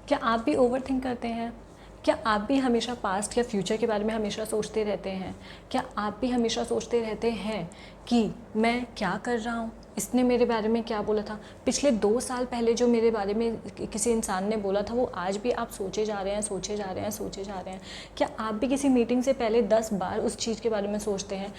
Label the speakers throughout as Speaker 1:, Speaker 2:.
Speaker 1: क्या आप भी ओवरथिंक करते हैं? क्या आप भी हमेशा पास्ट या फ्यूचर के बारे में हमेशा सोचते रहते हैं? क्या आप भी हमेशा सोचते रहते हैं कि मैं क्या कर रहा हूँ, इसने मेरे बारे में क्या बोला था, पिछले 2 साल पहले जो मेरे बारे में किसी इंसान ने बोला था वो आज भी आप सोचे जा रहे हैं, सोचे जा रहे हैं, सोचे जा रहे हैं? क्या आप भी किसी मीटिंग से पहले 10 बार उस चीज़ के बारे में सोचते हैं?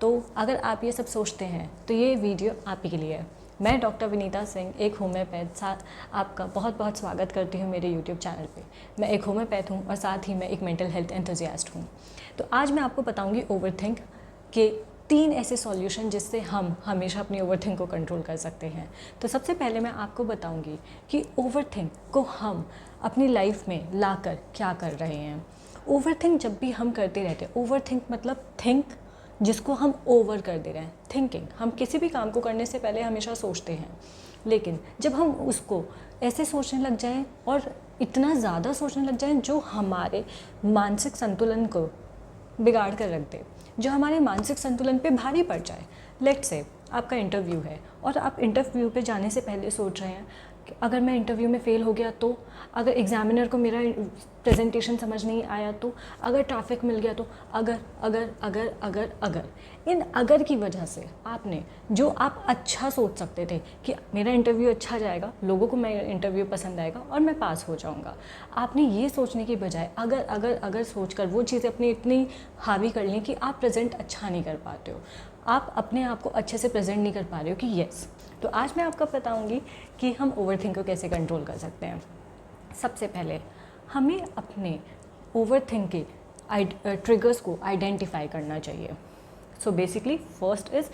Speaker 1: तो अगर आप ये सब सोचते हैं तो ये वीडियो आप ही के लिए है। मैं डॉक्टर विनीता सिंह, एक होम्योपैथ, साथ आपका बहुत बहुत स्वागत करती हूँ मेरे यूट्यूब चैनल पे। मैं एक होम्योपैथ हूँ और साथ ही मैं एक मेंटल हेल्थ एंथुजियास्ट हूँ। तो आज मैं आपको बताऊँगी ओवरथिंक के 3 ऐसे सॉल्यूशन जिससे हम हमेशा अपनी ओवरथिंक को कंट्रोल कर सकते हैं। तो सबसे पहले मैं आपको बताऊँगी कि ओवरथिंक को हम अपनी लाइफ में लाकर क्या कर रहे हैं। ओवरथिंक जब भी हम करते रहते हैं, ओवरथिंक मतलब थिंक जिसको हम ओवर कर दे रहे हैं। थिंकिंग, हम किसी भी काम को करने से पहले हमेशा सोचते हैं, लेकिन जब हम उसको ऐसे सोचने लग जाएं और इतना ज़्यादा सोचने लग जाएं जो हमारे मानसिक संतुलन को बिगाड़ कर रख दे, जो हमारे मानसिक संतुलन पे भारी पड़ जाए। लेट्स से आपका इंटरव्यू है और आप इंटरव्यू पे जाने से पहले सोच रहे हैं कि अगर मैं इंटरव्यू में फ़ेल हो गया तो, अगर एग्जामिनर को मेरा प्रेजेंटेशन समझ नहीं आया तो, अगर ट्रैफिक मिल गया तो, अगर इन अगर की वजह से आपने जो आप अच्छा सोच सकते थे कि मेरा इंटरव्यू अच्छा जाएगा, लोगों को मेरा इंटरव्यू पसंद आएगा और मैं पास हो जाऊंगा, आपने ये सोचने की बजाय अगर सोचकर वो चीज़ें अपनी इतनी हावी कर ली कि आप प्रेजेंट अच्छा नहीं कर पाते हो, आप अपने आप को अच्छे से प्रेजेंट नहीं कर पा रहे हो कि यस। तो आज मैं आपको बताऊंगी कि हम ओवरथिंक को कैसे कंट्रोल कर सकते हैं। सबसे पहले हमें अपने ओवरथिंक के ट्रिगर्स को आइडेंटिफाई करना चाहिए। So basically first is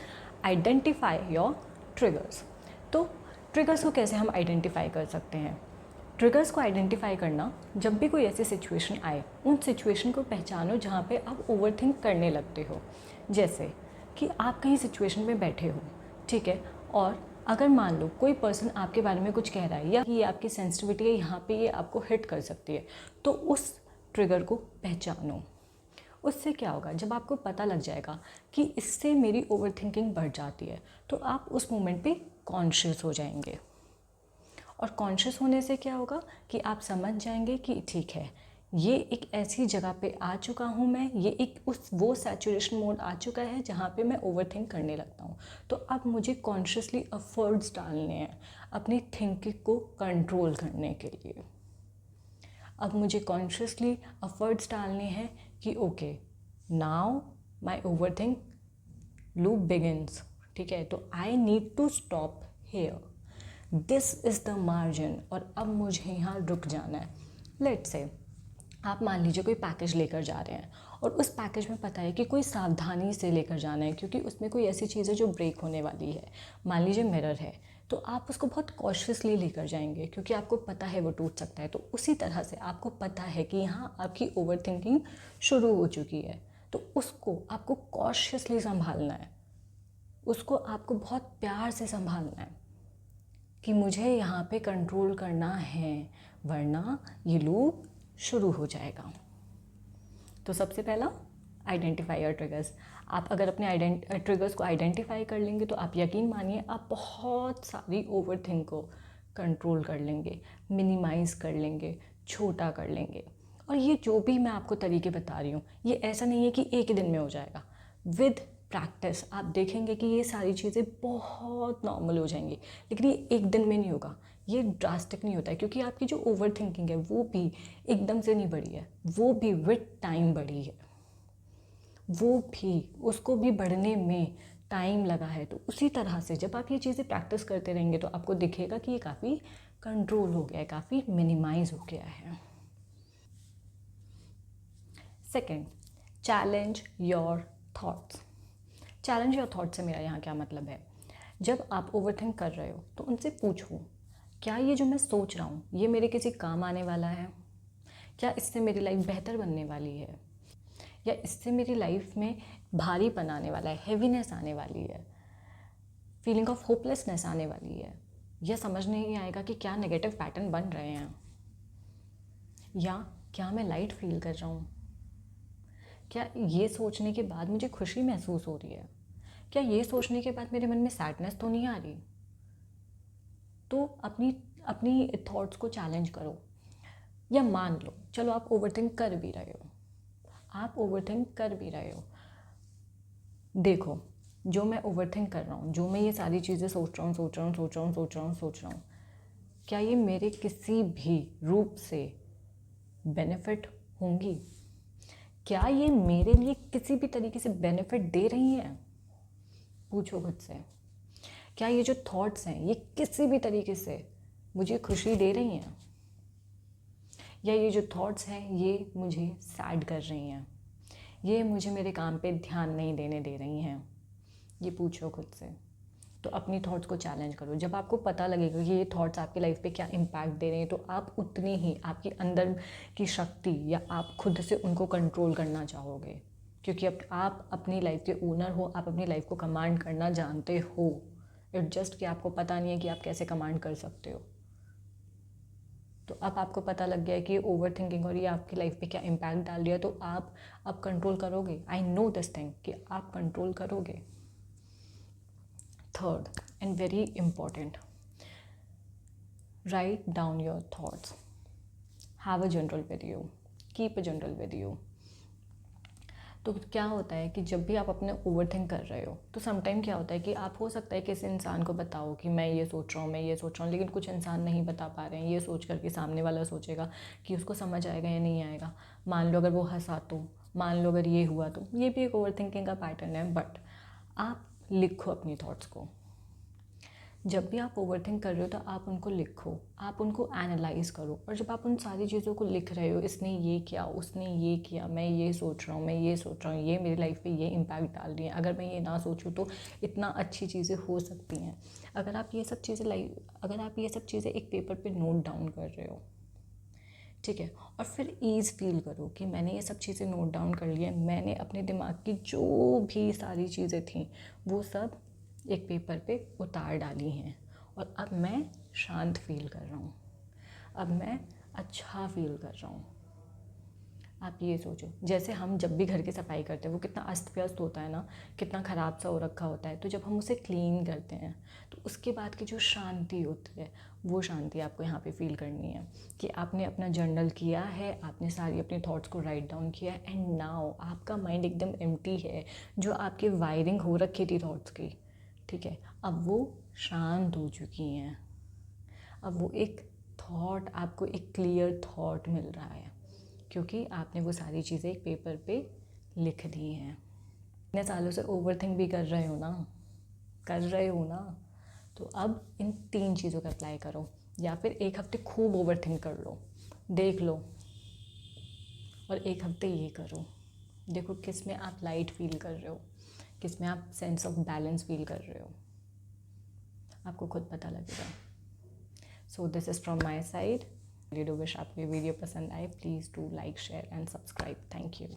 Speaker 1: identify your triggers. तो ट्रिगर्स को कैसे हम आइडेंटिफाई कर सकते हैं? ट्रिगर्स को आइडेंटिफाई करना, जब भी कोई ऐसी सिचुएशन आए उन सिचुएशन को पहचानो जहाँ पे आप ओवरथिंक करने लगते हो। जैसे कि आप कहीं सिचुएशन में बैठे हो, ठीक है, और अगर मान लो कोई पर्सन आपके बारे में कुछ कह रहा है या ये आपकी सेंसिटिविटी है, यहाँ पे ये आपको हिट कर सकती है, तो उस ट्रिगर को पहचानो। उससे क्या होगा, जब आपको पता लग जाएगा कि इससे मेरी ओवरथिंकिंग बढ़ जाती है, तो आप उस मोमेंट पे कॉन्शियस हो जाएंगे। और कॉन्शियस होने से क्या होगा कि आप समझ जाएंगे कि ठीक है, ये एक ऐसी जगह पे आ चुका हूँ मैं, ये एक वो सैचुरेशन मोड आ चुका है जहाँ पे मैं ओवरथिंक करने लगता हूँ। तो अब मुझे कॉन्शियसली एफर्ट्स डालने हैं अपनी थिंकिंग को कंट्रोल करने के लिए। अब मुझे कॉन्शियसली एफर्ट्स डालने हैं कि okay, now my overthink loop begins, ठीक है, तो I need to stop here, this is the margin, और अब मुझे यहाँ रुक जाना है। लेट्स से आप मान लीजिए कोई पैकेज लेकर जा रहे हैं और उस पैकेज में पता है कि कोई सावधानी से लेकर जाना है क्योंकि उसमें कोई ऐसी चीज़ है जो ब्रेक होने वाली है। मान लीजिए मिरर है, तो आप उसको बहुत कॉशियसली लेकर जाएंगे क्योंकि आपको पता है वो टूट सकता है। तो उसी तरह से आपको पता है कि यहाँ आपकी ओवरथिंकिंग शुरू हो चुकी है, तो उसको आपको कॉशियसली संभालना है, उसको आपको बहुत प्यार से संभालना है कि मुझे यहाँ पे कंट्रोल करना है, वरना ये लूप शुरू हो जाएगा। तो सबसे पहला, आइडेंटिफाई योर ट्रिगर्स। आप अगर अपने ट्रिगर्स को आइडेंटिफाई कर लेंगे तो आप यकीन मानिए आप बहुत सारी ओवरथिंक को कंट्रोल कर लेंगे, मिनिमाइज़ कर लेंगे, छोटा कर लेंगे। और ये जो भी मैं आपको तरीके बता रही हूँ, ये ऐसा नहीं है कि एक ही दिन में हो जाएगा। विद प्रैक्टिस आप देखेंगे कि ये सारी चीज़ें बहुत नॉर्मल हो जाएंगी, लेकिन ये एक दिन में नहीं होगा, ये ड्रास्टिक नहीं होता है क्योंकि आपकी जो ओवर थिंकिंग है वो भी एकदम से नहीं बढ़ी है, वो भी विद टाइम बढ़ी है, वो भी उसको भी बढ़ने में टाइम लगा है। तो उसी तरह से जब आप ये चीज़ें प्रैक्टिस करते रहेंगे तो आपको दिखेगा कि ये काफ़ी कंट्रोल हो गया है, काफ़ी मिनिमाइज हो गया है। Second, challenge your thoughts. Challenge your thought से मेरा यहाँ क्या मतलब है? जब आप ओवरथिंक कर रहे हो तो उनसे पूछो, क्या ये जो मैं सोच रहा हूँ ये मेरे किसी काम आने वाला है? क्या इससे मेरी लाइफ बेहतर बनने वाली है? या इससे मेरी लाइफ में भारीपन आने वाला है, हैवीनेस आने वाली है, फीलिंग ऑफ होपलेसनेस आने वाली है? यह समझ नहीं आएगा कि क्या नेगेटिव पैटर्न बन रहे हैं, या क्या मैं लाइट फील कर रहा हूँ? क्या ये सोचने के बाद मुझे खुशी महसूस हो रही है? क्या ये सोचने के बाद मेरे मन में सैडनेस तो नहीं आ रही? तो अपनी अपनी थॉट्स को चैलेंज करो, या मान लो, चलो आप ओवरथिंक कर भी रहे हो, आप ओवरथिंक कर भी रहे हो, देखो जो मैं ओवरथिंक कर रहा हूँ, जो मैं ये सारी चीज़ें सोच रहा हूँ, क्या ये मेरे किसी भी रूप से बेनिफिट होंगी? क्या ये मेरे लिए किसी भी तरीके से बेनिफिट दे रही हैं? पूछो खुद से। क्या ये जो थॉट्स हैं ये किसी भी तरीके से मुझे खुशी दे रही हैं, या ये जो थॉट्स हैं ये मुझे सैड कर रही हैं, ये मुझे मेरे काम पे ध्यान नहीं देने दे रही हैं? ये पूछो खुद से। तो अपनी थॉट्स को चैलेंज करो। जब आपको पता लगेगा कि ये थॉट्स आपकी लाइफ पे क्या इम्पैक्ट दे रहे हैं, तो आप उतनी ही आपकी अंदर की शक्ति या आप खुद से उनको कंट्रोल करना चाहोगे, क्योंकि अब आप अपनी लाइफ के ओनर हो, आप अपनी लाइफ को कमांड करना जानते हो। इट जस्ट कि आपको पता नहीं है कि आप कैसे कमांड कर सकते हो। तो अब आपको पता लग गया है कि ओवर थिंकिंग और ये आपकी लाइफ पे क्या इम्पैक्ट डाल रही है, तो आप अब कंट्रोल करोगे। आई नो दिस थिंग कि आप कंट्रोल करोगे। Third and very important, write down your thoughts, have a journal with you, keep a journal with you। तो क्या होता है कि जब भी आप अपने ओवरथिंक कर रहे हो, तो समटाइम क्या होता है कि आप हो सकता है किसी इंसान को बताओ कि मैं ये सोच रहा हूँ, मैं ये सोच रहा हूँ, लेकिन कुछ इंसान नहीं बता पा रहे हैं। ये सोच कर कि सामने वाला सोचेगा कि उसको समझ आएगा या नहीं आएगा, मान लो अगर वो हंसा तो, मान लो अगर ये हुआ तो, ये भी एक ओवरथिंकिंग का पैटर्न है। बट आप लिखो अपनी थॉट्स को। जब भी आप ओवरथिंक कर रहे हो तो आप उनको लिखो, आप उनको एनालाइज करो। और जब आप उन सारी चीज़ों को लिख रहे हो, इसने ये किया, उसने ये किया, मैं ये सोच रहा हूँ, मैं ये सोच रहा हूँ, ये मेरी लाइफ पे ये इम्पैक्ट डाल रही है, अगर मैं ये ना सोचूँ तो इतना अच्छी चीज़ें हो सकती हैं। अगर आप ये सब चीज़ें एक पेपर पे नोट डाउन कर रहे हो, ठीक है, और फिर ईज़ फील करो कि मैंने ये सब चीज़ें नोट डाउन कर लिया, मैंने अपने दिमाग की जो भी सारी चीज़ें थी वो सब एक पेपर पे उतार डाली हैं, और अब मैं शांत फील कर रहा हूँ, अब मैं अच्छा फील कर रहा हूँ। आप ये सोचो, जैसे हम जब भी घर की सफाई करते हैं वो कितना अस्त व्यस्त होता है ना, कितना ख़राब सा हो रखा होता है, तो जब हम उसे क्लीन करते हैं तो उसके बाद की जो शांति होती है, वो शांति आपको यहाँ पे फील करनी है कि आपने अपना जर्नल किया है, आपने सारी अपनी थॉट्स को राइट डाउन किया है, एंड नाउ आपका माइंड एकदम एम्प्टी है। जो आपकी वायरिंग हो रखी थी थॉट्स की, ठीक है, अब वो शांत हो चुकी हैं। अब वो एक थॉट, आपको एक क्लियर थॉट मिल रहा है, क्योंकि आपने वो सारी चीज़ें एक पेपर पे लिख दी हैं। इतने सालों से ओवरथिंक भी कर रहे हो ना, तो अब इन 3 चीज़ों का अप्लाई करो, या फिर एक हफ्ते खूब ओवरथिंक कर लो, देख लो, और एक हफ्ते ये करो, देखो किस में आप लाइट फील कर रहे हो, किस में आप सेंस ऑफ बैलेंस फील कर रहे हो, आपको खुद पता लगेगा। So this is from my side. I do wish आपको ये वीडियो पसंद आए। Please do like, share and subscribe. Thank you.